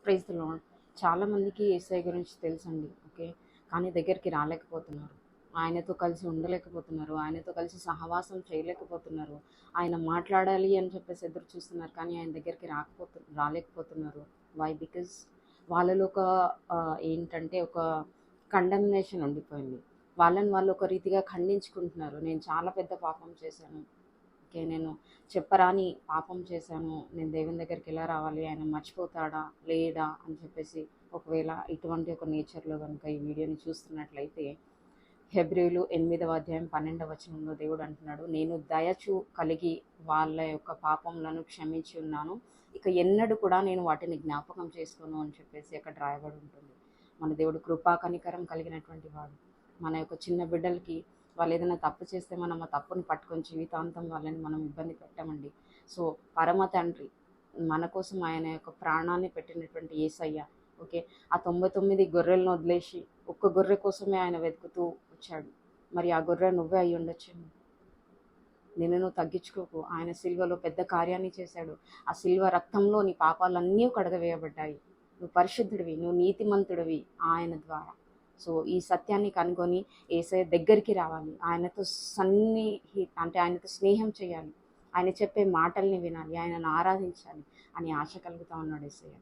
Praise the lord. చాలామందికి యేసయ్య గురించి తెలుసండి. ఓకే. కానీ దగ్గరికి రాలేకపోతున్నారు. ఆయనతో కలిసి ఉండలేకపోతున్నారు. ఆయనతో కలిసి సహవాసం చేయలేకపోతున్నారు. ఆయన మాట్లాడాలి అని చెప్పేసి ఎదురు చూస్తున్నారు. కానీ ఆయన దగ్గరికి రాలేకపోతున్నారు. వై? బికాజ్ వాళ్ళలో ఒక ఏంటంటే ఒక కండమ్నేషన్ ఉండిపోయింది. వాళ్ళని వాళ్ళు ఒక రీతిగా ఖండించుకుంటున్నారు. నేను చాలా పెద్ద పాపం చేశాను. ఓకే. నేను చెప్పరాని పాపం చేశాను. నేను దేవుని దగ్గరికి ఎలా రావాలి? ఆయన మర్చిపోతాడా? లేడా? అని చెప్పేసి ఒకవేళ ఇటువంటి ఒక నేచర్‌లో గనుక ఈ వీడియోని చూస్తున్నట్లయితే హెబ్రీయులు 8వ అధ్యాయం 12వ వచనంలో దేవుడు అంటున్నాడు, నేను కలిగి వాళ్ళ యొక్క పాపములను క్షమించి ఉన్నాను. ఇక ఎన్నడూ కూడా నేను వాటిని జ్ఞాపకం చేసుకోను అని చెప్పేసి అక్కడ రాయబడి ఉంటుంది. మన దేవుడు కృపా కనికరం కలిగినటువంటి వాడు. మన యొక్క చిన్న బిడ్డలకి వాళ్ళు ఏదైనా తప్పు చేస్తే మనం ఆ తప్పుని పట్టుకొని జీవితాంతం వాళ్ళని మనం ఇబ్బంది పెట్టామండి. సో పరమ తండ్రి మన కోసం ఆయన యొక్క ప్రాణాన్ని పెట్టినటువంటి యేసయ్య, ఓకే, ఆ 99 గొర్రెలను వదిలేసి ఒక్క గొర్రె కోసమే ఆయన వెతుకుతూ వచ్చాడు. మరి ఆ గొర్రె నువ్వే అయి ఉండొచ్చేమో. నిన్ను నువ్వు తగ్గించుకోకు. ఆయన సిల్వలో పెద్ద కార్యాన్ని చేశాడు. ఆ సిల్వ రక్తంలో నీ పాపాలన్నీ కడగవేయబడ్డాయి. నువ్వు పరిశుద్ధుడివి, నువ్వు నీతిమంతుడివి ఆయన ద్వారా. సో ఈ సత్యాన్ని కనుగొని యేసయ్య దగ్గరికి రావాలి. ఆయనతో ఆయనతో స్నేహం చేయాలి. ఆయన చెప్పే మాటల్ని వినాలి. ఆయనను ఆరాధించాలి అని ఆశ కలుగుతా ఉన్నాడు యేసయ్య.